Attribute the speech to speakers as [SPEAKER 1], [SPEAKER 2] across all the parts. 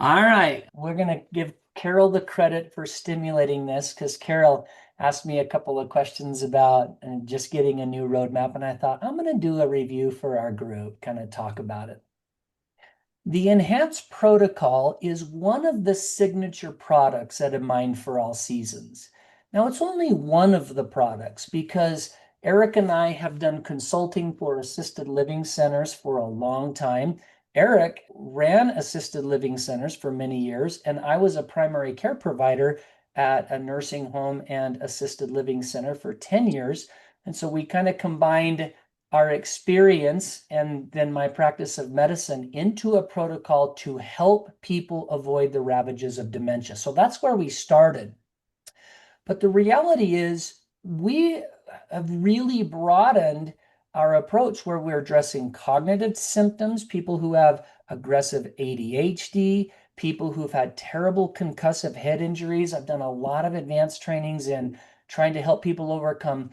[SPEAKER 1] All right, we're going to give Carol the credit for stimulating this because Carol asked me a couple of questions about just getting a new roadmap, and I thought I'm going to do a review for our group, kind of talk about it. The enhanced protocol is one of the signature products at A Mind for All Seasons. Now, it's only one of the products because Eric and I have done consulting for assisted living centers for a long time. Eric ran assisted living centers for many years, and I was a primary care provider at a nursing home and assisted living center for 10 years. And so we kind of combined our experience and then my practice of medicine into a protocol to help people avoid the ravages of dementia. So that's where we started. But the reality is, we have really broadened our approach where we're addressing cognitive symptoms, people who have aggressive ADHD, people who've had terrible concussive head injuries. I've done a lot of advanced trainings in trying to help people overcome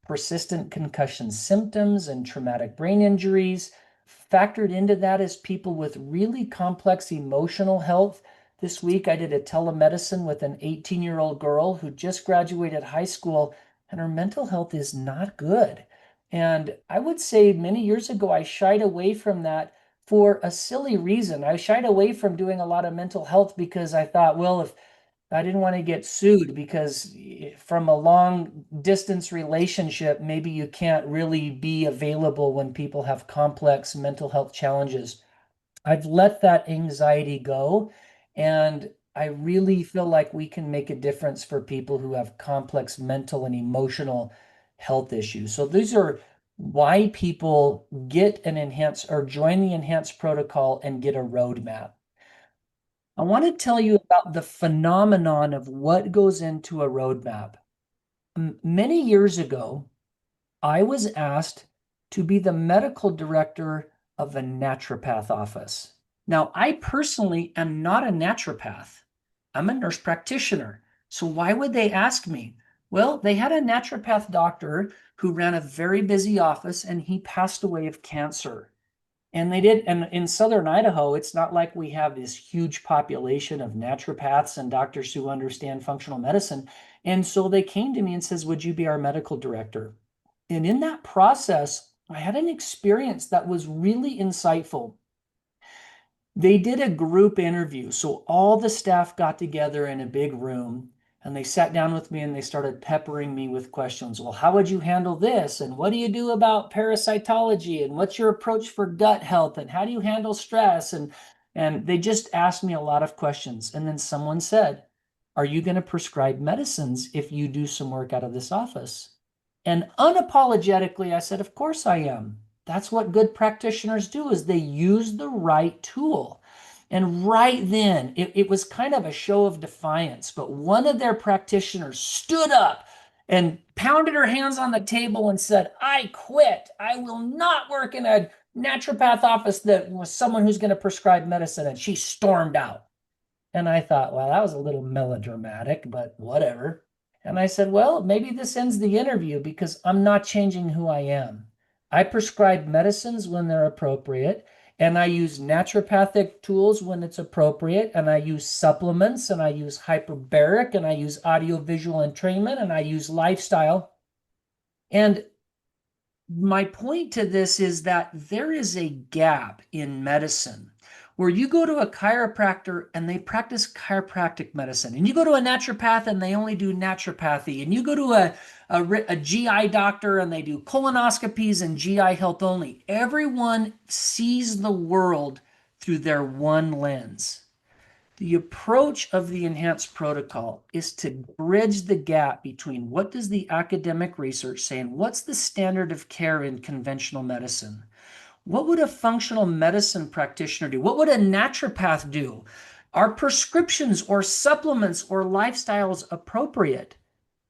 [SPEAKER 1] persistent concussion symptoms and traumatic brain injuries. Factored into that is people with really complex emotional health. This week, I did a telemedicine with an 18-year-old girl who just graduated high school, and her mental health is not good. And I would say many years ago, I shied away from that for a silly reason. I shied away from doing a lot of mental health because I thought, well, if I didn't want to get sued because from a long distance relationship, maybe you can't really be available when people have complex mental health challenges. I've let that anxiety go, and I really feel like we can make a difference for people who have complex mental and emotional health issues. So these are why people get an enhanced or join the enhanced protocol and get a roadmap. I want to tell you about the phenomenon of what goes into a roadmap. Many years ago, I was asked to be the medical director of a naturopath office. Now, I personally am not a naturopath. I'm a nurse practitioner. So why would they ask me? Well, they had a naturopath doctor who ran a very busy office and he passed away of cancer. And they did, and in southern Idaho, it's not like we have this huge population of naturopaths and doctors who understand functional medicine. And so they came to me and says, "Would you be our medical director?" And in that process, I had an experience that was really insightful. They did a group interview. So all the staff got together in a big room and they sat down with me and they started peppering me with questions. Well, how would you handle this? And what do you do about parasitology? And what's your approach for gut health? And how do you handle stress? And they just asked me a lot of questions. And then someone said, "Are you going to prescribe medicines if you do some work out of this office?" And unapologetically, I said, "Of course I am." That's what good practitioners do is they use the right tool. And right then, it was kind of a show of defiance, but one of their practitioners stood up and pounded her hands on the table and said, "I quit. I will not work in a naturopath office that was someone who's going to prescribe medicine." And she stormed out. And I thought, well, that was a little melodramatic, but whatever. And I said, well, maybe this ends the interview because I'm not changing who I am. I prescribe medicines when they're appropriate, and I use naturopathic tools when it's appropriate, and I use supplements, and I use hyperbaric, and I use audiovisual entrainment, and I use lifestyle. And my point to this is that there is a gap in medicine where you go to a chiropractor and they practice chiropractic medicine, and you go to a naturopath and they only do naturopathy, and you go to a GI doctor and they do colonoscopies and GI health only. Everyone sees the world through their one lens. The approach of the enhanced protocol is to bridge the gap between what does the academic research say and what's the standard of care in conventional medicine. What would a functional medicine practitioner do? What would a naturopath do? Are prescriptions or supplements or lifestyles appropriate?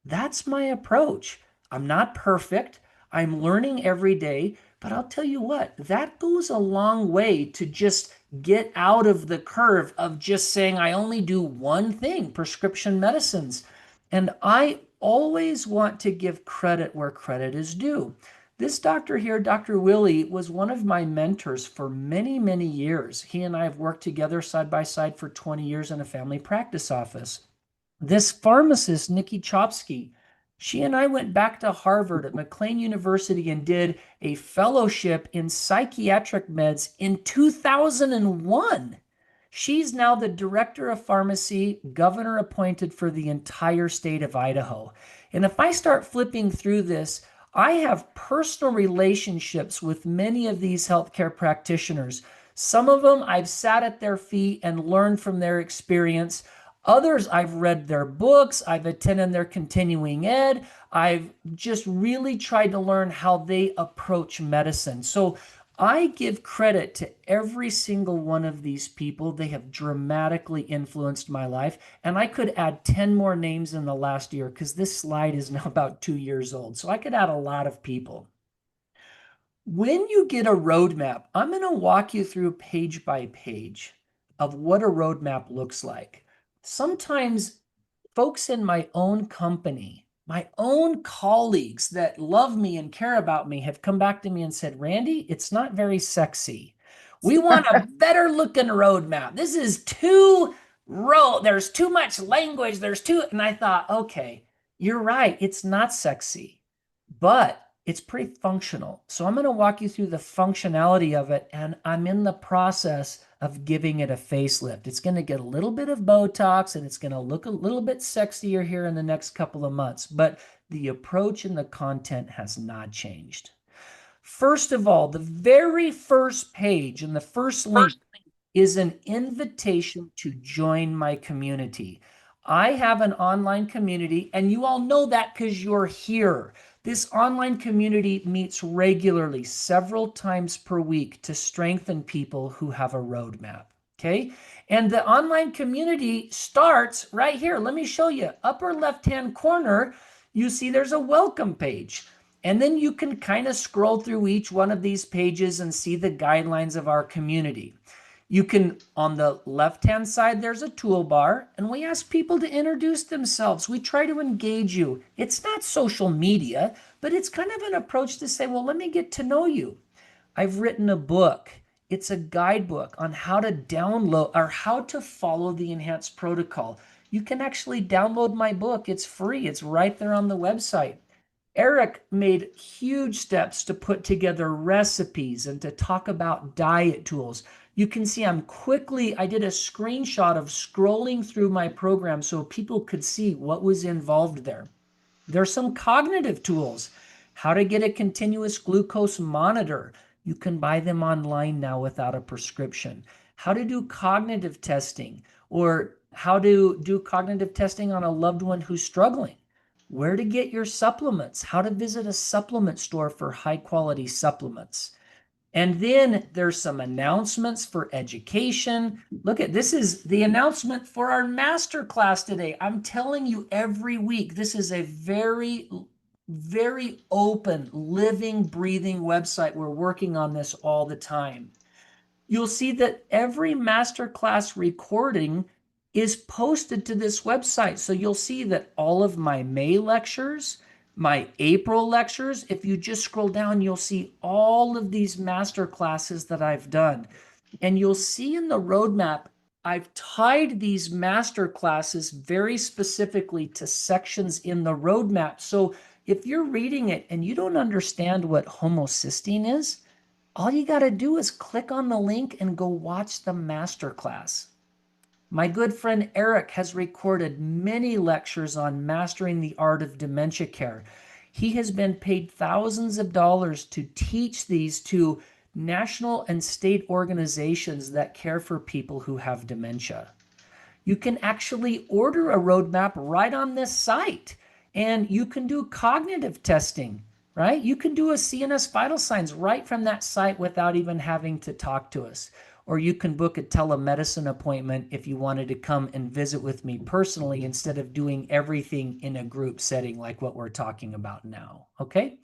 [SPEAKER 1] That's my approach. I'm not perfect. I'm learning every day, but I'll tell you what, that goes a long way to just get out of the curve of just saying I only do one thing, prescription medicines. And I always want to give credit where credit is due. This doctor here, Dr. Willie, was one of my mentors for many, many years. He and I have worked together side by side for 20 years in a family practice office. This pharmacist, Nikki Chopsky, she and I went back to Harvard at McLean University and did a fellowship in psychiatric meds in 2001. She's now the director of pharmacy, governor appointed for the entire state of Idaho. And if I start flipping through this, I have personal relationships with many of these healthcare practitioners. Some of them I've sat at their feet and learned from their experience. Others, I've read their books, I've attended their continuing ed, I've just really tried to learn how they approach medicine. So I give credit to every single one of these people. They have dramatically influenced my life. And I could add 10 more names in the last year because this slide is now about 2 years old. So I could add a lot of people. When you get a roadmap, I'm going to walk you through page by page of what a roadmap looks like. Sometimes folks in my own company, my own colleagues that love me and care about me have come back to me and said, Randy, it's not very sexy. We want a better looking roadmap. This is there's too much language. And I thought, okay, you're right. It's not sexy, but it's pretty functional. So I'm going to walk you through the functionality of it, and I'm in the process of giving it a facelift. It's going to get a little bit of Botox, and it's going to look a little bit sexier here in the next couple of months, but the approach and the content has not changed. First of all, the very first page and the first link is an invitation to join my community. I have an online community, and you all know that because you're here. This online community meets regularly, several times per week, to strengthen people who have a roadmap, okay? And the online community starts right here. Let me show you. Upper left-hand corner, you see there's a welcome page. And then you can kind of scroll through each one of these pages and see the guidelines of our community. You can, on the left-hand side, there's a toolbar, and we ask people to introduce themselves. We try to engage you. It's not social media, but it's kind of an approach to say, well, let me get to know you. I've written a book. It's a guidebook on how to download or how to follow the enhanced protocol. You can actually download my book. It's free. It's right there on the website. Eric made huge steps to put together recipes and to talk about diet tools. You can see I did a screenshot of scrolling through my program so people could see what was involved there. There's some cognitive tools, how to get a continuous glucose monitor. You can buy them online now without a prescription. How to do cognitive testing, or how to do cognitive testing on a loved one who's struggling. Where to get your supplements, how to visit a supplement store for high quality supplements. And then there's some announcements for education. Look at this is the announcement for our master class today. I'm telling you every week, this is a very, very open, living, breathing website. We're working on this all the time. You'll see that every master class recording is posted to this website. So you'll see that all of my May lectures, my April lectures, if you just scroll down, you'll see all of these master classes that I've done. And you'll see in the roadmap, I've tied these master classes very specifically to sections in the roadmap. So if you're reading it and you don't understand what homocysteine is, all you got to do is click on the link and go watch the master class. My good friend Eric has recorded many lectures on mastering the art of dementia care. He has been paid thousands of dollars to teach these to national and state organizations that care for people who have dementia. You can actually order a roadmap right on this site, and you can do cognitive testing, right? You can do a CNS vital signs right from that site without even having to talk to us. Or you can book a telemedicine appointment if you wanted to come and visit with me personally instead of doing everything in a group setting like what we're talking about now, okay?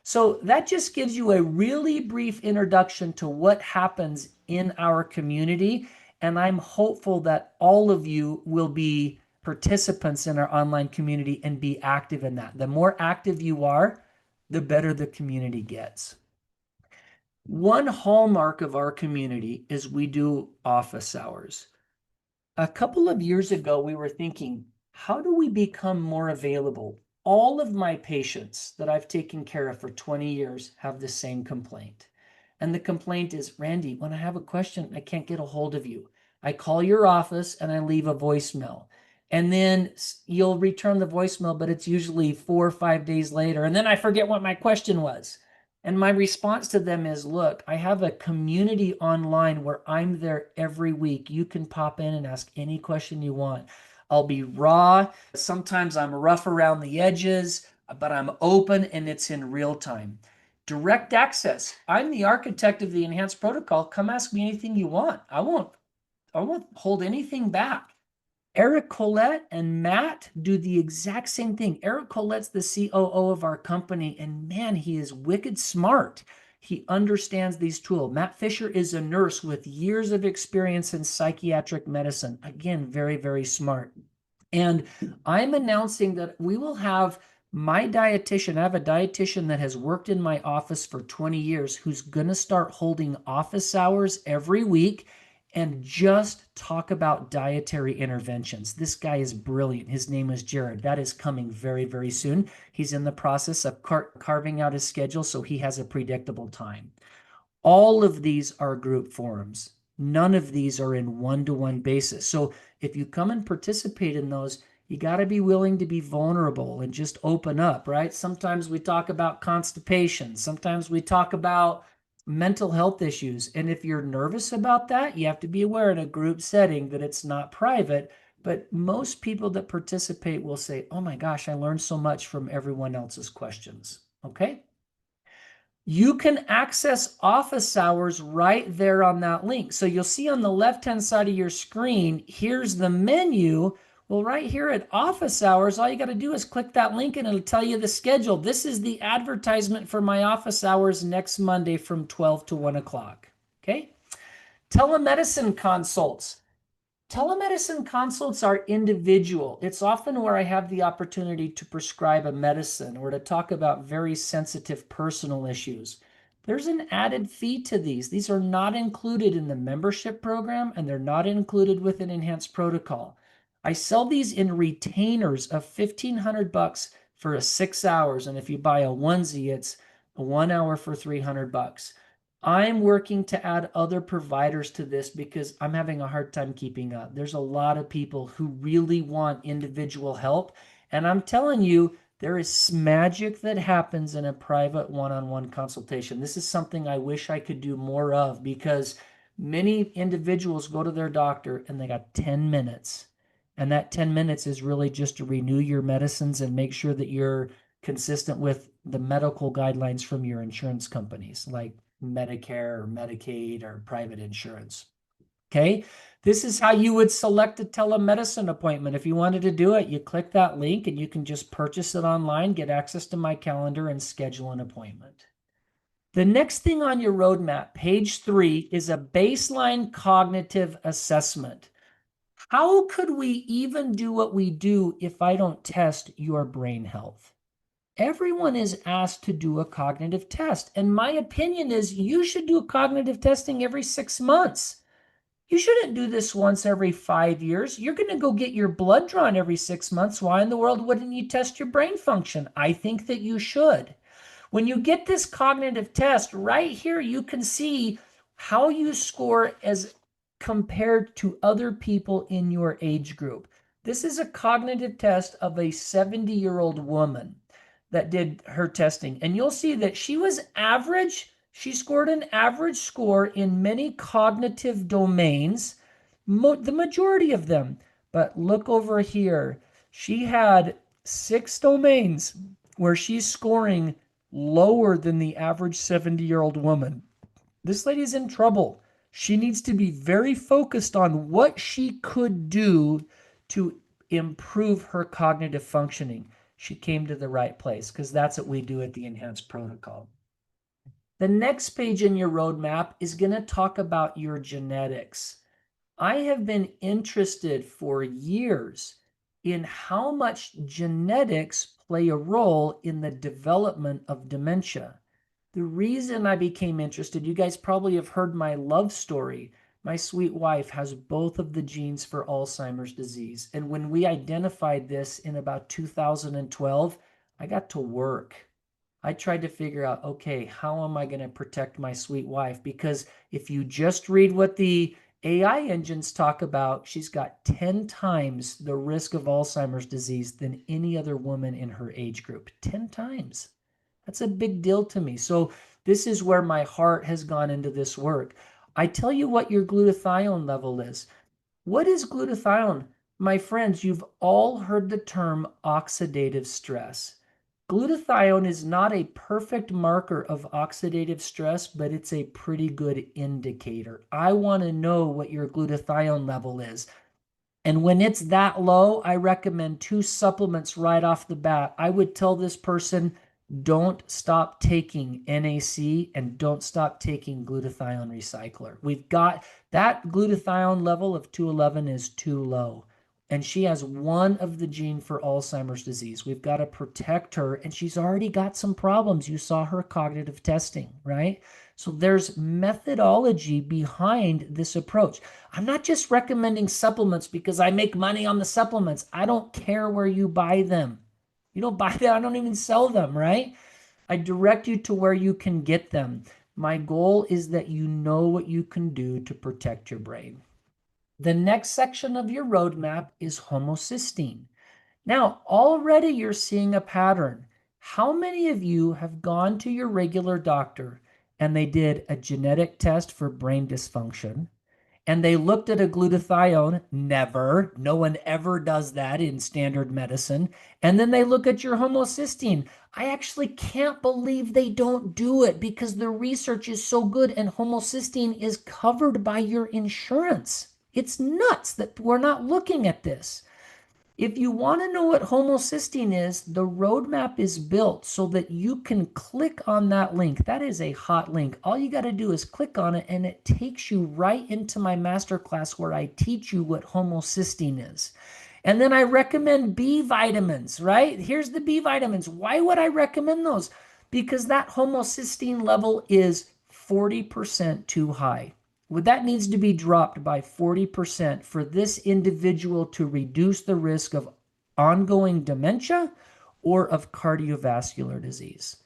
[SPEAKER 1] So that just gives you a really brief introduction to what happens in our community, and I'm hopeful that all of you will be participants in our online community and be active in that. The more active you are, the better the community gets. One hallmark of our community is we do office hours. A couple of years ago, we were thinking, how do we become more available? All of my patients that I've taken care of for 20 years have the same complaint. And the complaint is, Randy, when I have a question, I can't get a hold of you. I call your office and I leave a voicemail. And then you'll return the voicemail, but it's usually 4 or 5 days later. And then I forget what my question was. And my response to them is, look, I have a community online where I'm there every week. You can pop in and ask any question you want. I'll be raw. Sometimes I'm rough around the edges, but I'm open and it's in real time. Direct access. I'm the architect of the enhanced protocol. Come ask me anything you want. I won't hold anything back. Eric Collette and Matt do the exact same thing. Eric Collette's the COO of our company, and man, he is wicked smart. He understands these tools. Matt Fisher is a nurse with years of experience in psychiatric medicine. Again, very, very smart. And I'm announcing that we will have my dietitian. I have a dietitian that has worked in my office for 20 years who's going to start holding office hours every week and just talk about dietary interventions. This guy is brilliant. His name is Jared. That is coming very, very soon. He's in the process of carving out his schedule so he has a predictable time. All of these are group forums. None of these are in one-to-one basis. So if you come and participate in those, you got to be willing to be vulnerable and just open up, right? Sometimes we talk about constipation. Sometimes we talk about mental health issues. And if you're nervous about that, you have to be aware in a group setting that it's not private. But most people that participate will say, oh my gosh, I learned so much from everyone else's questions. Okay? You can access office hours right there on that link. So you'll see on the left-hand side of your screen, here's the menu. Well, right here at office hours, all you got to do is click that link and it'll tell you the schedule. This is the advertisement for my office hours next Monday from 12 to 1 o'clock. Okay. Telemedicine consults. Telemedicine consults are individual. It's often where I have the opportunity to prescribe a medicine or to talk about very sensitive personal issues. There's an added fee to these. These are not included in the membership program and they're not included with an enhanced protocol. I sell these in retainers of $1,500 for 6 hours. And if you buy a onesie, it's a 1 hour for $300. I'm working to add other providers to this because I'm having a hard time keeping up. There's a lot of people who really want individual help. And I'm telling you, there is magic that happens in a private one-on-one consultation. This is something I wish I could do more of because many individuals go to their doctor and they got 10 minutes. And that 10 minutes is really just to renew your medicines and make sure that you're consistent with the medical guidelines from your insurance companies, like Medicare or Medicaid or private insurance. Okay, this is how you would select a telemedicine appointment. If you wanted to do it, you click that link and you can just purchase it online, get access to my calendar, and schedule an appointment. The next thing on your roadmap, page 3, is a baseline cognitive assessment. How could we even do what we do if I don't test your brain health? Everyone is asked to do a cognitive test. And my opinion is you should do cognitive testing every 6 months. You shouldn't do this once every 5 years. You're going to go get your blood drawn every 6 months. Why in the world wouldn't you test your brain function? I think that you should. When you get this cognitive test, right here, you can see how you score as compared to other people in your age group. This is a cognitive test of a 70-year-old woman that did her testing. And you'll see that she was average. She scored an average score in many cognitive domains, the majority of them. But look over here. She had 6 domains where she's scoring lower than the average 70-year-old woman. This lady's in trouble. She needs to be very focused on what she could do to improve her cognitive functioning. She came to the right place because that's what we do at the enhanced protocol. The next page in your roadmap is going to talk about your genetics. I have been interested for years in how much genetics play a role in the development of dementia. The reason I became interested, you guys probably have heard my love story. My sweet wife has both of the genes for Alzheimer's disease. And when we identified this in about 2012, I got to work. I tried to figure out, okay, how am I going to protect my sweet wife? Because if you just read what the AI engines talk about, she's got 10 times the risk of Alzheimer's disease than any other woman in her age group. 10 times. That's a big deal to me. So this is where my heart has gone into this work. I tell you what your glutathione level is. What is glutathione? My friends, you've all heard the term oxidative stress. Glutathione is not a perfect marker of oxidative stress, but it's a pretty good indicator. I want to know what your glutathione level is. And when it's that low, I recommend 2 supplements right off the bat. I would tell this person, don't stop taking NAC and don't stop taking glutathione recycler. We've got that glutathione level of 211 is too low. And she has one of the gene for Alzheimer's disease. We've got to protect her. And she's already got some problems. You saw her cognitive testing, right? So there's methodology behind this approach. I'm not just recommending supplements because I make money on the supplements. I don't care where you buy them. You don't buy them, I don't even sell them, right? I direct you to where you can get them. My goal is that you know what you can do to protect your brain. The next section of your roadmap is homocysteine. Now, already you're seeing a pattern. How many of you have gone to your regular doctor and they did a genetic test for brain dysfunction and they looked at a glutathione? Never. No one ever does that in standard medicine. And then they look at your homocysteine. I actually can't believe they don't do it because the research is so good and homocysteine is covered by your insurance. It's nuts that we're not looking at this. If you want to know what homocysteine is, the roadmap is built so that you can click on that link. That is a hot link. All you got to do is click on it and it takes you right into my masterclass where I teach you what homocysteine is. And then I recommend B vitamins, right? Here's the B vitamins. Why would I recommend those? Because that homocysteine level is 40% too high. That needs to be dropped by 40% for this individual to reduce the risk of ongoing dementia or of cardiovascular disease.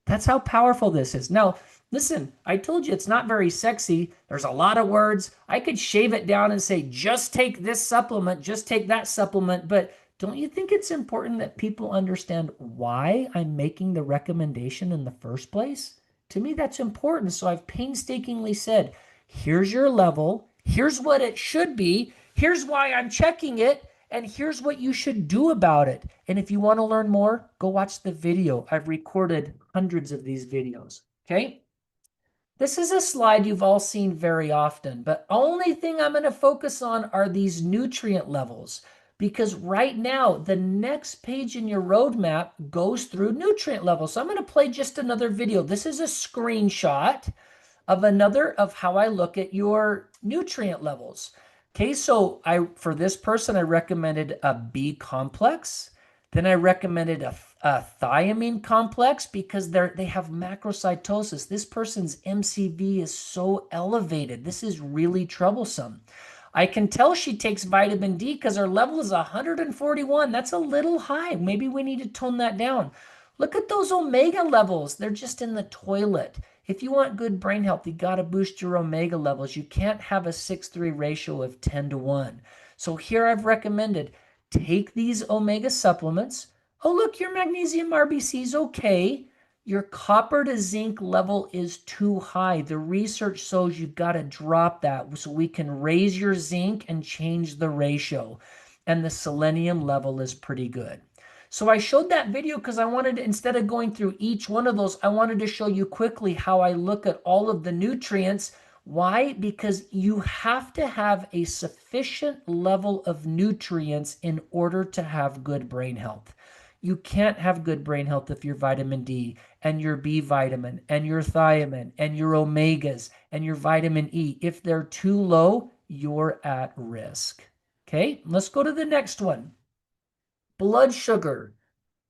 [SPEAKER 1] That's how powerful this is. Now, listen, I told you it's not very sexy. There's a lot of words. I could shave it down and say, just take this supplement, just take that supplement. But don't you think it's important that people understand why I'm making the recommendation in the first place? To me, that's important. So I've painstakingly said, here's your level. Here's what it should be. Here's why I'm checking it. And here's what you should do about it. And if you want to learn more, go watch the video. I've recorded hundreds of these videos. Okay. This is a slide you've all seen very often, but only thing I'm going to focus on are these nutrient levels. Because right now, the next page in your roadmap goes through nutrient levels. So I'm going to play just another video. This is a screenshot of another of how I look at your nutrient levels. Okay, so for this person, I recommended a B complex. Then I recommended a thiamine complex because they have macrocytosis. This person's MCV is so elevated. This is really troublesome. I can tell she takes vitamin D because her level is 141. That's a little high. Maybe we need to tone that down. Look at those omega levels. They're just in the toilet. If you want good brain health, you got to boost your omega levels. You can't have a 6:3 ratio of 10:1. So here I've recommended take these omega supplements. Oh, look, your magnesium RBC is okay. Your copper to zinc level is too high. The research shows you've got to drop that so we can raise your zinc and change the ratio. And the selenium level is pretty good. So I showed that video because I wanted to, instead of going through each one of those, I wanted to show you quickly how I look at all of the nutrients. Why? Because you have to have a sufficient level of nutrients in order to have good brain health. You can't have good brain health if your vitamin D and your B vitamin and your thiamine and your omegas and your vitamin E, if they're too low, you're at risk. Okay, let's go to the next one. Blood sugar.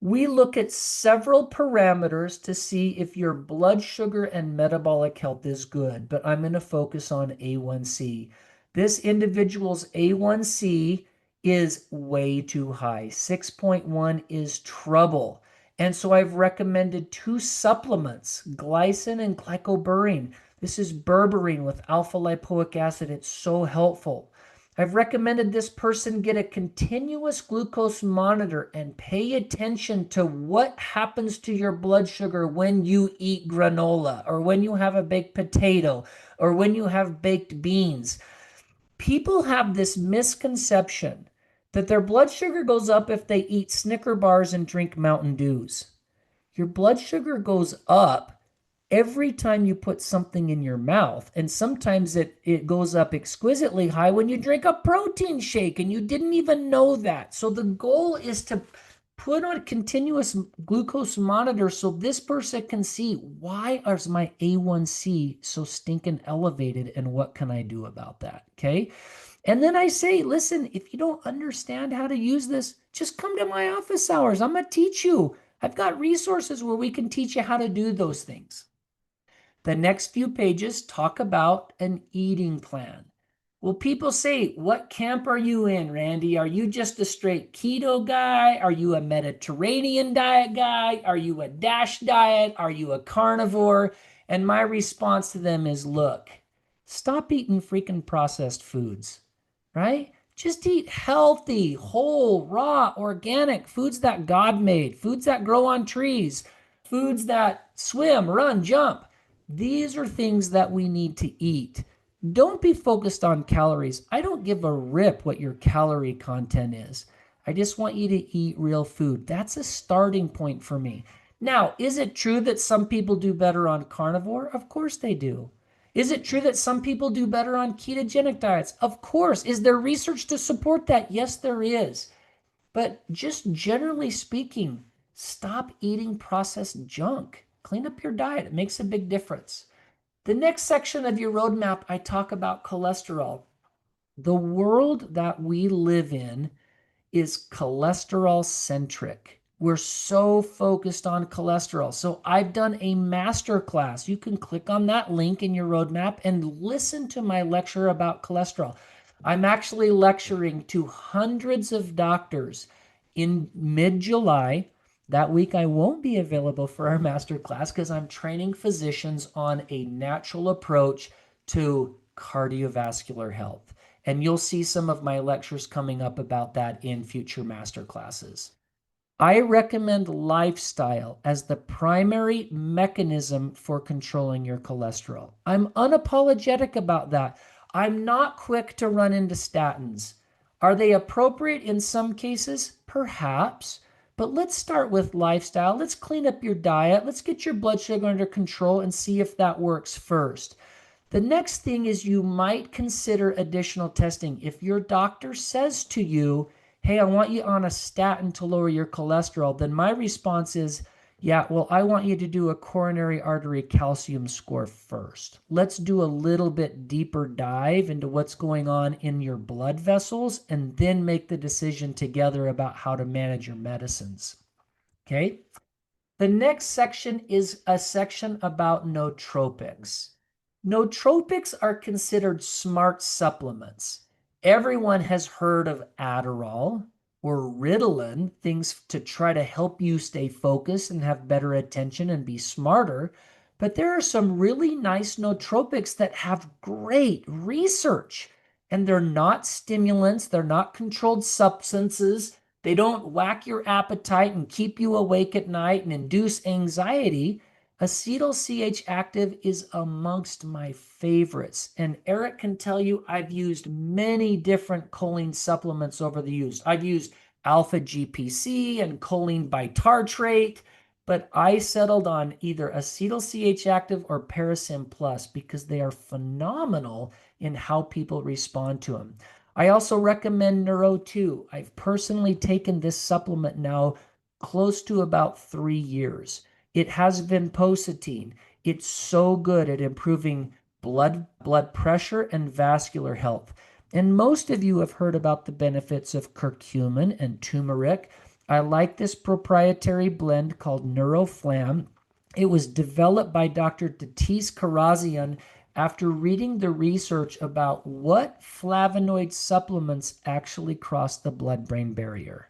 [SPEAKER 1] We look at several parameters to see if your blood sugar and metabolic health is good, but I'm going to focus on A1C. This individual's A1C is way too high. 6.1 is trouble. And so I've recommended two supplements, glycine and glycoberine. This is berberine with alpha lipoic acid. It's so helpful. I've recommended this person get a continuous glucose monitor and pay attention to what happens to your blood sugar when you eat granola or when you have a baked potato or when you have baked beans. People have this misconception that their blood sugar goes up if they eat Snicker bars and drink Mountain Dews. Your blood sugar goes up every time you put something in your mouth. And sometimes it goes up exquisitely high when you drink a protein shake and you didn't even know that. So the goal is to put on a continuous glucose monitor so this person can see, why is my A1C so stinking elevated and what can I do about that? Okay. And then I say, listen, if you don't understand how to use this, just come to my office hours. I'm going to teach you. I've got resources where we can teach you how to do those things. The next few pages talk about an eating plan. Well, people say, what camp are you in, Randy? Are you just a straight keto guy? Are you a Mediterranean diet guy? Are you a DASH diet? Are you a carnivore? And my response to them is, look, stop eating freaking processed foods, right? Just eat healthy, whole, raw, organic foods that God made, foods that grow on trees, foods that swim, run, jump. These are things that we need to eat. Don't be focused on calories. I don't give a rip what your calorie content is. I just want you to eat real food. That's a starting point for me. Now, is it true that some people do better on carnivore? Of course they do. Is it true that some people do better on ketogenic diets? Of course. Is there research to support that? Yes, there is. But just generally speaking, stop eating processed junk. Clean up your diet. It makes a big difference. The next section of your roadmap, I talk about cholesterol. The world that we live in is cholesterol centric. We're so focused on cholesterol. So I've done a master class. You can click on that link in your roadmap and listen to my lecture about cholesterol. I'm actually lecturing to hundreds of doctors in mid-July. That week I won't be available for our master class because I'm training physicians on a natural approach to cardiovascular health. And you'll see some of my lectures coming up about that in future master classes. I recommend lifestyle as the primary mechanism for controlling your cholesterol. I'm unapologetic about that. I'm not quick to run into statins. Are they appropriate in some cases? Perhaps. But let's start with lifestyle. Let's clean up your diet. Let's get your blood sugar under control and see if that works first. The next thing is you might consider additional testing. If your doctor says to you, hey, I want you on a statin to lower your cholesterol, then my response is, yeah, well, I want you to do a coronary artery calcium score first. Let's do a little bit deeper dive into what's going on in your blood vessels and then make the decision together about how to manage your medicines. Okay? The next section is a section about nootropics. Nootropics are considered smart supplements. Everyone has heard of Adderall or Ritalin, things to try to help you stay focused and have better attention and be smarter. But there are some really nice nootropics that have great research. And they're not stimulants, they're not controlled substances. They don't whack your appetite and keep you awake at night and induce anxiety. Acetyl CH active is amongst my favorites. And Eric can tell you I've used many different choline supplements over the years. I've used alpha GPC and choline bitartrate, but I settled on either acetyl CH active or Parasim Plus because they are phenomenal in how people respond to them. I also recommend Neuro 2. I've personally taken this supplement now close to about 3 years. It has vinpocetine. It's so good at improving blood pressure and vascular health. And most of you have heard about the benefits of curcumin and turmeric. I like this proprietary blend called NeuroFlam. It was developed by Dr. Tatis Karazian after reading the research about what flavonoid supplements actually cross the blood-brain barrier.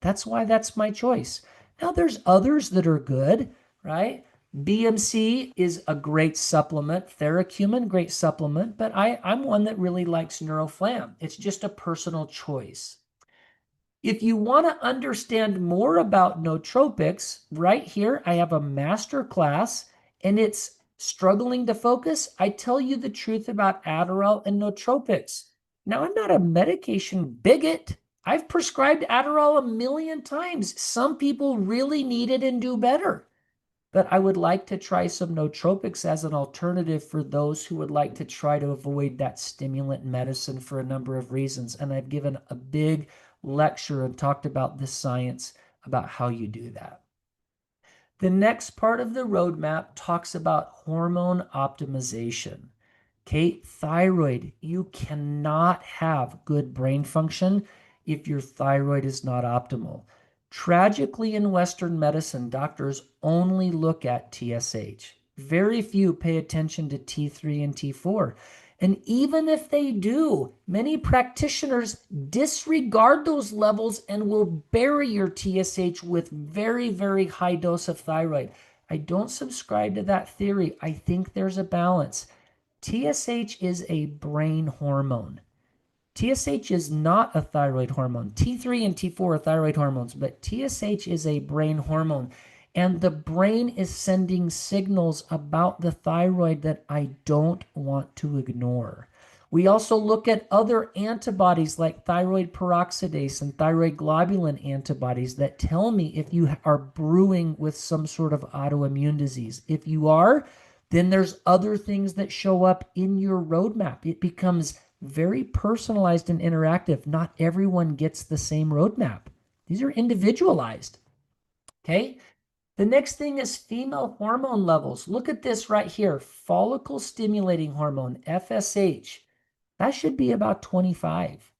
[SPEAKER 1] That's why that's my choice. Now, there's others that are good, right? BMC is a great supplement. Theracumin, great supplement, but I'm one that really likes NeuroFlam. It's just a personal choice. If you want to understand more about nootropics, right here, I have a master class and it's struggling to focus. I tell you the truth about Adderall and nootropics. Now, I'm not a medication bigot. I've prescribed Adderall a million times. Some people really need it and do better. But I would like to try some nootropics as an alternative for those who would like to try to avoid that stimulant medicine for a number of reasons. And I've given a big lecture and talked about the science about how you do that. The next part of the roadmap talks about hormone optimization. Okay, thyroid. You cannot have good brain function if your thyroid is not optimal. Tragically, in Western medicine, doctors only look at TSH. Very few pay attention to T3 and T4. And even if they do, many practitioners disregard those levels and will bury your TSH with very, very high dose of thyroid. I don't subscribe to that theory. I think there's a balance. TSH is a brain hormone. TSH is not a thyroid hormone. T3 and T4 are thyroid hormones, but TSH is a brain hormone. And the brain is sending signals about the thyroid that I don't want to ignore. We also look at other antibodies like thyroid peroxidase and thyroid globulin antibodies that tell me if you are brewing with some sort of autoimmune disease. If you are, then there's other things that show up in your roadmap. It becomes very personalized and interactive. Not everyone gets the same roadmap. These are individualized. Okay. The next thing is female hormone levels. Look at this right here. Follicle stimulating hormone, FSH. That should be about 25.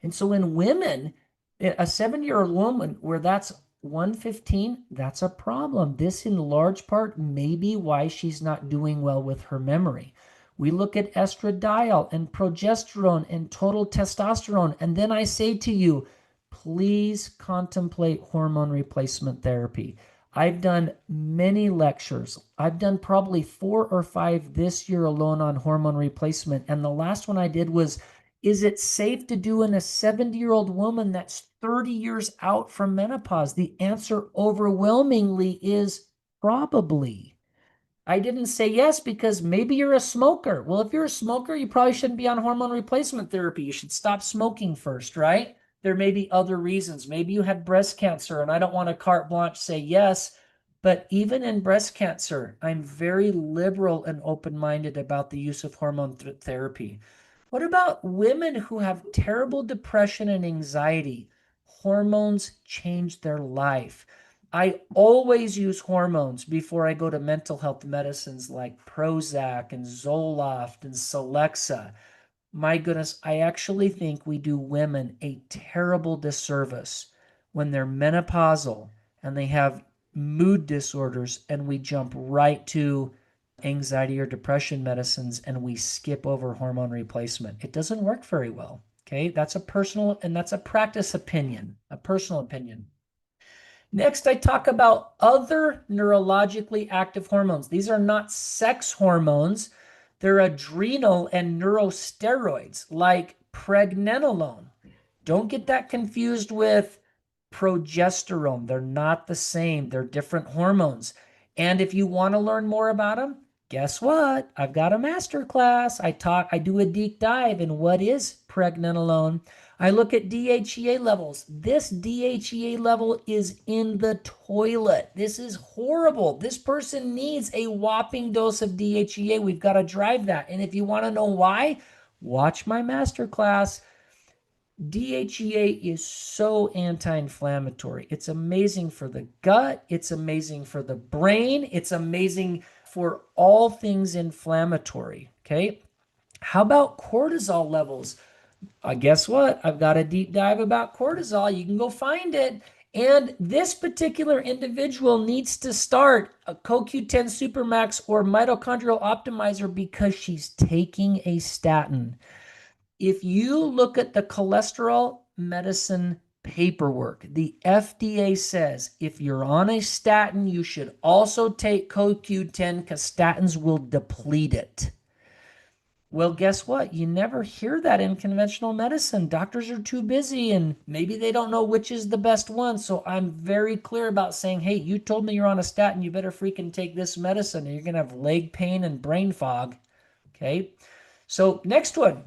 [SPEAKER 1] And so in women, a 7-year-old woman where that's 115, that's a problem. This in large part may be why she's not doing well with her memory. We look at estradiol and progesterone and total testosterone. And then I say to you, please contemplate hormone replacement therapy. I've done many lectures. I've done probably 4 or 5 this year alone on hormone replacement. And the last one I did was, is it safe to do in a 70-year-old woman that's 30 years out from menopause? The answer overwhelmingly is probably. I didn't say yes because maybe you're a smoker. Well, if you're a smoker, you probably shouldn't be on hormone replacement therapy. You should stop smoking first, right? There may be other reasons. Maybe you had breast cancer, and I don't want to carte blanche say yes, but even in breast cancer, I'm very liberal and open-minded about the use of hormone therapy. What about women who have terrible depression and anxiety? Hormones change their life. I always use hormones before I go to mental health medicines like Prozac and Zoloft and Celexa. My goodness, I actually think we do women a terrible disservice when they're menopausal and they have mood disorders and we jump right to anxiety or depression medicines and we skip over hormone replacement. It doesn't work very well. Okay, that's a personal and that's a practice opinion, a personal opinion. Next, I talk about other neurologically active hormones. These are not sex hormones. They're adrenal and neurosteroids like pregnenolone. Don't get that confused with progesterone. They're not the same. They're different hormones. And if you want to learn more about them, guess what? I've got a master class. I do a deep dive in what is pregnenolone. I look at DHEA levels. This DHEA level is in the toilet. This is horrible. This person needs a whopping dose of DHEA. We've got to drive that. And if you want to know why, watch my master class. DHEA is so anti-inflammatory. It's amazing for the gut. It's amazing for the brain. It's amazing for all things inflammatory. Okay. How about cortisol levels? Guess what? I've got a deep dive about cortisol. You can go find it. And this particular individual needs to start a CoQ10 Supermax or mitochondrial optimizer because she's taking a statin. If you look at the cholesterol medicine paperwork, the FDA says if you're on a statin, you should also take CoQ10 because statins will deplete it. Well, guess what? You never hear that in conventional medicine. Doctors are too busy and maybe they don't know which is the best one. So I'm very clear about saying, hey, you told me you're on a statin. You better freaking take this medicine or you're going to have leg pain and brain fog. Okay. So next one,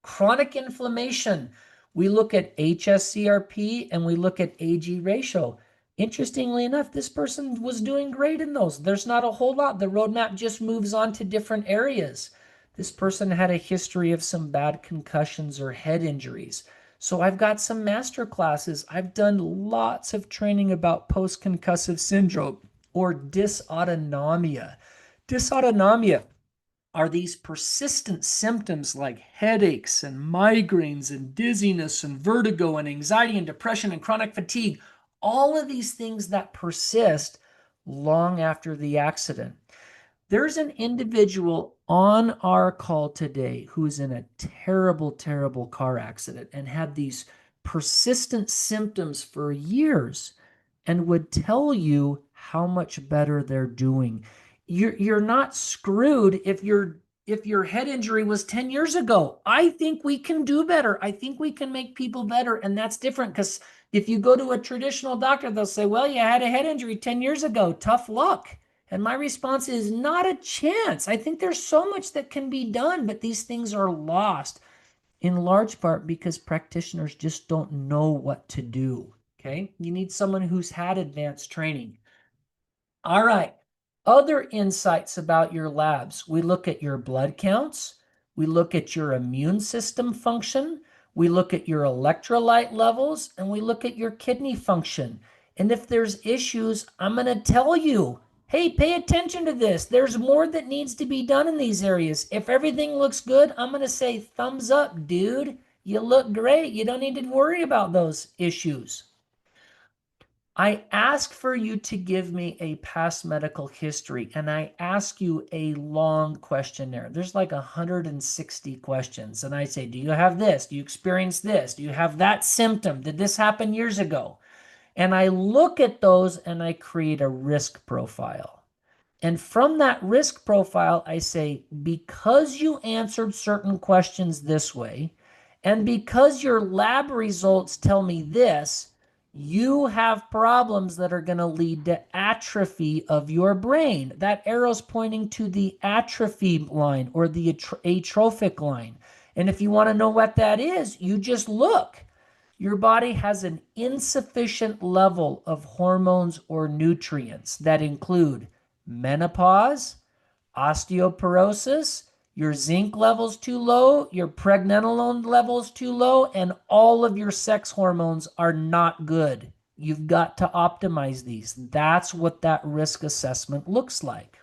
[SPEAKER 1] chronic inflammation. We look at HSCRP and we look at AG ratio. Interestingly enough, this person was doing great in those. There's not a whole lot. The roadmap just moves on to different areas. This person had a history of some bad concussions or head injuries. So I've got some master classes. I've done lots of training about post-concussive syndrome or dysautonomia. Dysautonomia are these persistent symptoms like headaches and migraines and dizziness and vertigo and anxiety and depression and chronic fatigue. All of these things that persist long after the accident. There's an individual on our call today who's in a terrible, terrible car accident and had these persistent symptoms for years and would tell you how much better they're doing. You're not screwed if your head injury was 10 years ago. I think we can do better. I think we can make people better. And that's different because if you go to a traditional doctor, they'll say, well, you had a head injury 10 years ago. Tough luck. And my response is not a chance. I think there's so much that can be done, but these things are lost in large part because practitioners just don't know what to do. Okay. You need someone who's had advanced training. All right. Other insights about your labs. We look at your blood counts. We look at your immune system function. We look at your electrolyte levels and we look at your kidney function. And if there's issues, I'm going to tell you, hey, pay attention to this. There's more that needs to be done in these areas. If everything looks good, I'm going to say thumbs up, dude. You look great. You don't need to worry about those issues. I ask for you to give me a past medical history and I ask you a long questionnaire. There's like 160 questions. And I say, do you have this? Do you experience this? Do you have that symptom? Did this happen years ago? And I look at those and I create a risk profile. And from that risk profile, I say, because you answered certain questions this way, and because your lab results tell me this, you have problems that are going to lead to atrophy of your brain. That arrow's pointing to the atrophy line or the atrophic line. And if you want to know what that is, you just look. Your body has an insufficient level of hormones or nutrients that include menopause, osteoporosis, your zinc levels too low, your pregnenolone levels too low, and all of your sex hormones are not good. You've got to optimize these. That's what that risk assessment looks like.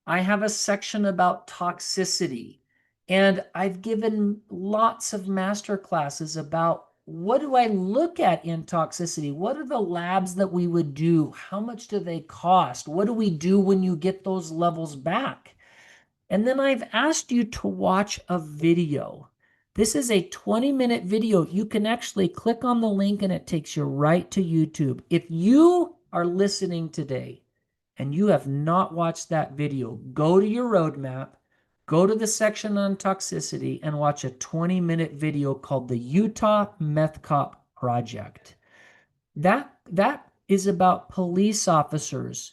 [SPEAKER 1] I have a section about toxicity, and I've given lots of master classes about what do I look at in toxicity? What are the labs that we would do? How much do they cost? What do we do when you get those levels back? And then I've asked you to watch a video. This is a 20-minute video. You can actually click on the link and it takes you right to YouTube. If you are listening today and you have not watched that video, go to your roadmap, go to the section on toxicity and watch a 20-minute video called the Utah Meth Cop Project. That is about police officers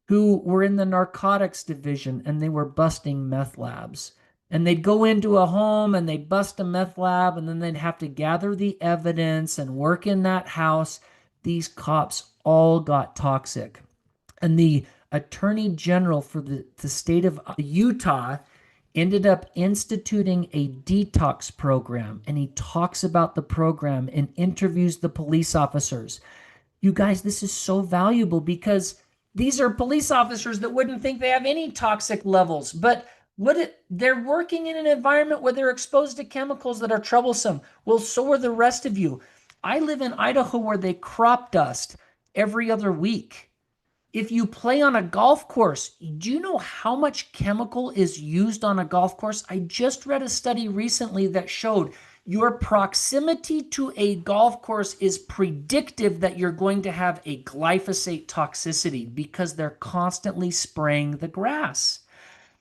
[SPEAKER 1] who were in the narcotics division and they were busting meth labs. And they'd go into a home and they'd bust a meth lab and then they'd have to gather the evidence and work in that house. These cops all got toxic. And the attorney general for the state of Utah ended up instituting a detox program. And he talks about the program and interviews the police officers. You guys, this is so valuable because these are police officers that wouldn't think they have any toxic levels, but they're working in an environment where they're exposed to chemicals that are troublesome. Well, so are the rest of you. I live in Idaho where they crop dust every other week. If you play on a golf course, do you know how much chemical is used on a golf course? I just read a study recently that showed your proximity to a golf course is predictive that you're going to have a glyphosate toxicity because they're constantly spraying the grass.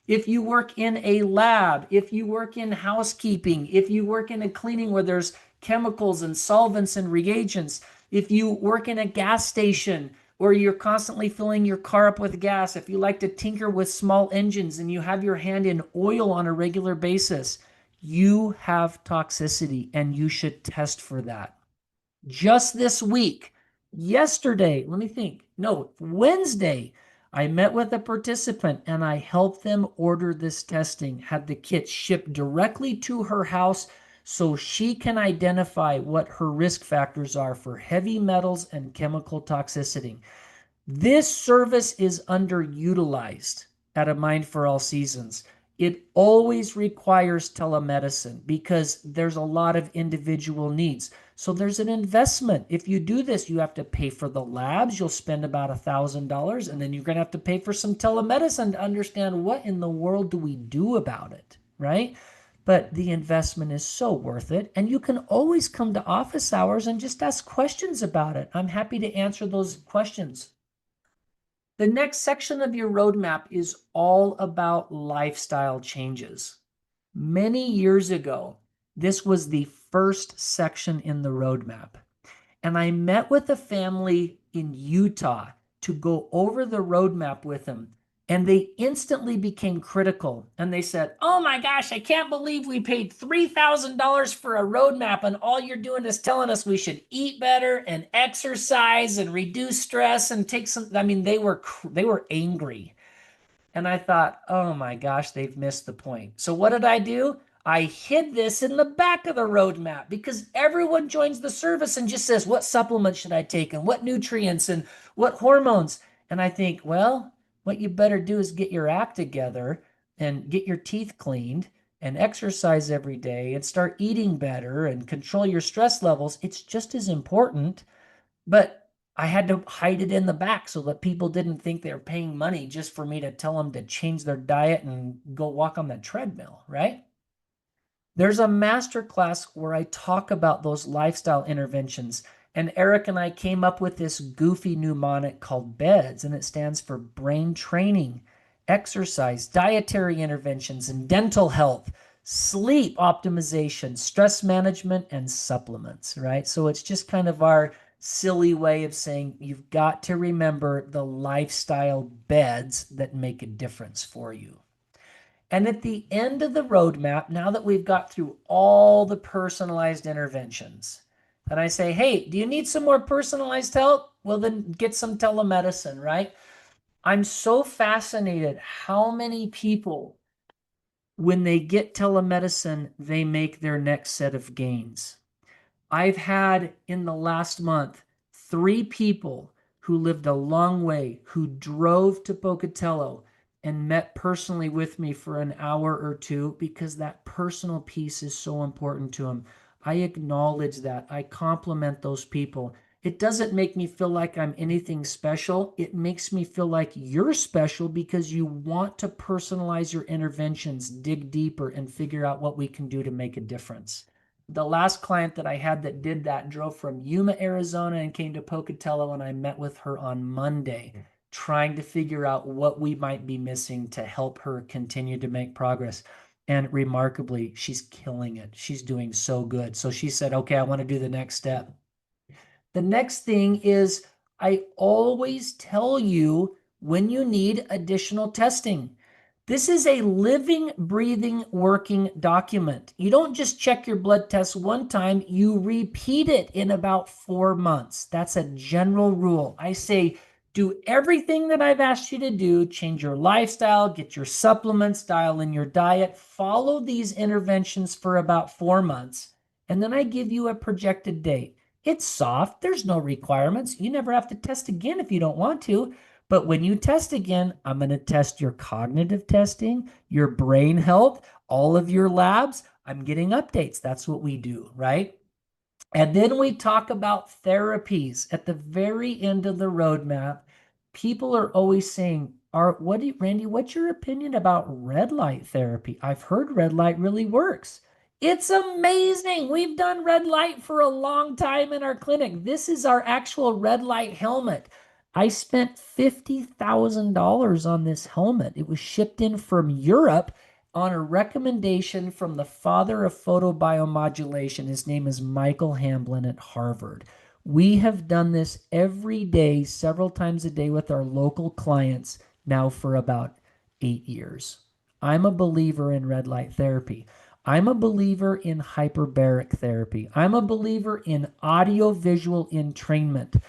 [SPEAKER 1] If you work in a lab, if you work in housekeeping, if you work in a cleaning where there's chemicals and solvents and reagents, if you work in a gas station where you're constantly filling your car up with gas, if you like to tinker with small engines and you have your hand in oil on a regular basis, you have toxicity and you should test for that. Just this week, yesterday, let me think. No, Wednesday, I met with a participant and I helped them order this testing, had the kit shipped directly to her house so she can identify what her risk factors are for heavy metals and chemical toxicity. This service is underutilized at A Mind for All Seasons. It always requires telemedicine because there's a lot of individual needs. So there's an investment. If you do this, you have to pay for the labs. You'll spend about $1,000, and then you're going to have to pay for some telemedicine to understand what in the world do we do about it, right? But the investment is so worth it. And you can always come to office hours and just ask questions about it. I'm happy to answer those questions. The next section of your roadmap is all about lifestyle changes. Many years ago, this was the first section in the roadmap. And I met with a family in Utah to go over the roadmap with them. And they instantly became critical. And they said, "Oh my gosh, I can't believe we paid $3,000 for a roadmap. And all you're doing is telling us we should eat better and exercise and reduce stress and take some." I mean, they were angry. And I thought, oh my gosh, they've missed the point. So what did I do? I hid this in the back of the roadmap because everyone joins the service and just says, what supplements should I take and what nutrients and what hormones? And I think, well, what you better do is get your act together and get your teeth cleaned and exercise every day and start eating better and control your stress levels. It's just as important. But I had to hide it in the back so that people didn't think they were paying money just for me to tell them to change their diet and go walk on the treadmill, right? There's a master class where I talk about those lifestyle interventions. And Eric and I came up with this goofy mnemonic called BEDS, and it stands for brain training, exercise, dietary interventions, and dental health, sleep optimization, stress management, and supplements, right? So it's just kind of our silly way of saying you've got to remember the lifestyle beds that make a difference for you. And at the end of the roadmap, now that we've got through all the personalized interventions, and I say, hey, do you need some more personalized help? Well, then get some telemedicine, right? I'm so fascinated how many people, when they get telemedicine, they make their next set of gains. I've had in the last month 3 people who lived a long way, who drove to Pocatello and met personally with me for an hour or two because that personal piece is so important to them. I acknowledge that. I compliment those people. It doesn't make me feel like I'm anything special. It makes me feel like you're special because you want to personalize your interventions, dig deeper, and figure out what we can do to make a difference. The last client that I had that did that drove from Yuma, Arizona and came to Pocatello, and I met with her on Monday trying to figure out what we might be missing to help her continue to make progress. And remarkably, she's killing it. She's doing so good. So she said, okay, I want to do the next step. The next thing is I always tell you when you need additional testing. This is a living, breathing, working document. You don't just check your blood test one time, you repeat it in about 4 months. That's a general rule. I say, do everything that I've asked you to do, change your lifestyle, get your supplements, dial in your diet, follow these interventions for about 4 months, and then I give you a projected date. It's soft, there's no requirements. You never have to test again if you don't want to. But when you test again, I'm going to test your cognitive testing, your brain health, all of your labs. I'm getting updates. That's what we do, right? And then we talk about therapies at the very end of the roadmap. People are always saying, Randy, what's your opinion about red light therapy? I've heard red light really works. It's amazing. We've done red light for a long time in our clinic. This is our actual red light helmet. I spent $50,000 on this helmet. It was shipped in from Europe on a recommendation from the father of photobiomodulation. His name is Michael Hamblin at Harvard. We have done this every day, several times a day with our local clients now for about 8 years. I'm a believer in red light therapy. I'm a believer in hyperbaric therapy. I'm a believer in audio-visual entrainment.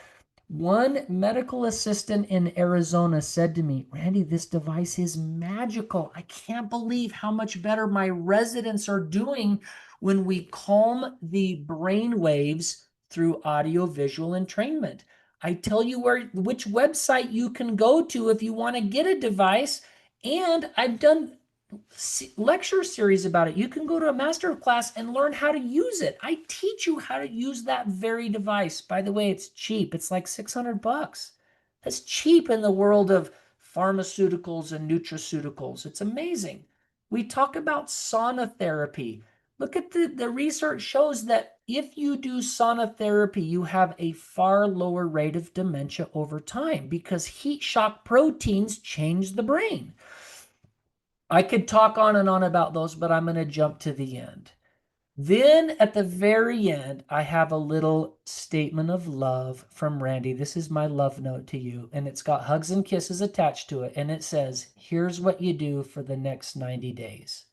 [SPEAKER 1] One medical assistant in Arizona said to me, Randy, this device is magical. I can't believe how much better my residents are doing when we calm the brain waves through audio-visual entrainment. I tell you which website you can go to if you want to get a device. And I've done lecture series about it. You can go to a master class and learn how to use it. I teach you how to use that very device. By the way, it's cheap. It's like $600. That's cheap in the world of pharmaceuticals and nutraceuticals. It's amazing. We talk about sauna therapy. Look at the research shows that if you do sauna therapy, you have a far lower rate of dementia over time because heat shock proteins change the brain. I could talk on and on about those, but I'm going to jump to the end. Then at the very end, I have a little statement of love from Randy. This is my love note to you, and it's got hugs and kisses attached to it. And it says, here's what you do for the next 90 days.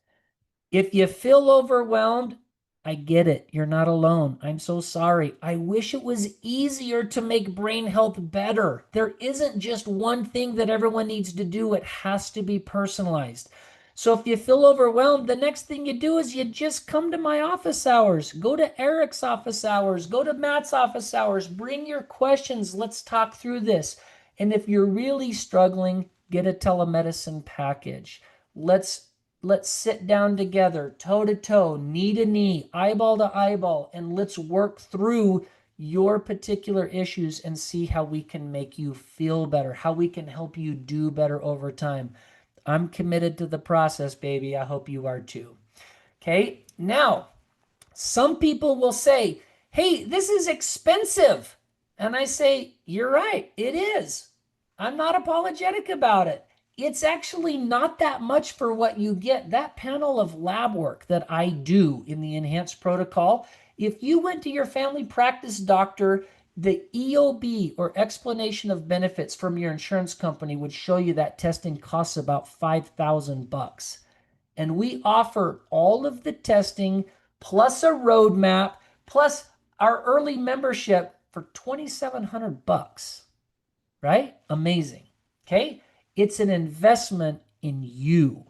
[SPEAKER 1] If you feel overwhelmed, I get it. You're not alone. I'm so sorry. I wish it was easier to make brain health better. There isn't just one thing that everyone needs to do. It has to be personalized. So if you feel overwhelmed, the next thing you do is you just come to my office hours. Go to Eric's office hours. Go to Matt's office hours. Bring your questions. Let's talk through this. And if you're really struggling, get a telemedicine package. Let's sit down together, toe to toe, knee to knee, eyeball to eyeball, and let's work through your particular issues and see how we can make you feel better, how we can help you do better over time. I'm committed to the process, baby. I hope you are too. Okay, now, some people will say, hey, this is expensive. And I say, you're right, it is. I'm not apologetic about it. It's actually not that much for what you get. That panel of lab work that I do in the enhanced protocol, if you went to your family practice doctor, the EOB or explanation of benefits from your insurance company would show you that testing costs about $5,000. And we offer all of the testing plus a roadmap plus our early membership for $2,700, right? Amazing. Okay. It's an investment in you.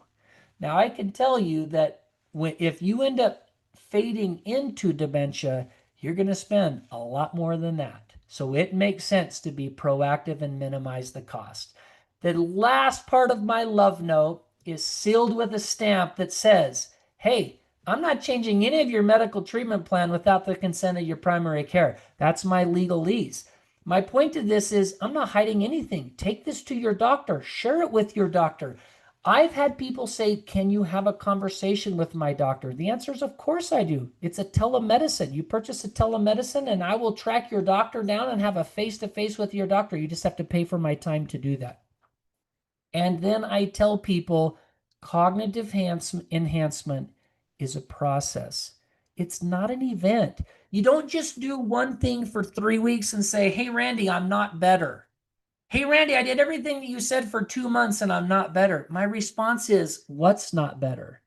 [SPEAKER 1] Now, I can tell you that if you end up fading into dementia, you're going to spend a lot more than that. So it makes sense to be proactive and minimize the cost. The last part of my love note is sealed with a stamp that says, hey, I'm not changing any of your medical treatment plan without the consent of your primary care. That's my legalese. My point to this is I'm not hiding anything. Take this to your doctor. Share it with your doctor. I've had people say, can you have a conversation with my doctor? The answer is, of course I do. It's a telemedicine. You purchase a telemedicine and I will track your doctor down and have a face-to-face with your doctor. You just have to pay for my time to do that. And then I tell people cognitive enhancement is a process. It's not an event. You don't just do one thing for 3 weeks and say, hey, Randy, I'm not better. Hey, Randy, I did everything that you said for 2 months and I'm not better. My response is, what's not better?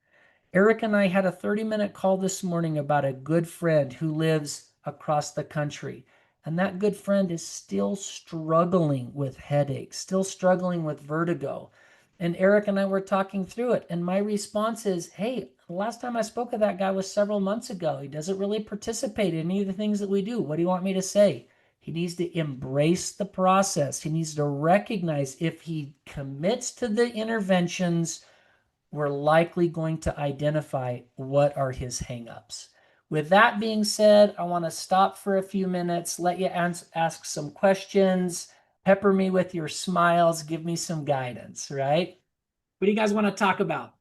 [SPEAKER 1] Eric and I had a 30-minute call this morning about a good friend who lives across the country. And that good friend is still struggling with headaches, still struggling with vertigo. And Eric and I were talking through it. And my response is, hey, the last time I spoke with that guy was several months ago. He doesn't really participate in any of the things that we do. What do you want me to say? He needs to embrace the process. He needs to recognize if he commits to the interventions, we're likely going to identify what are his hangups. With that being said, I want to stop for a few minutes, let you ask some questions, pepper me with your smiles, give me some guidance, right? What do you guys want to talk about?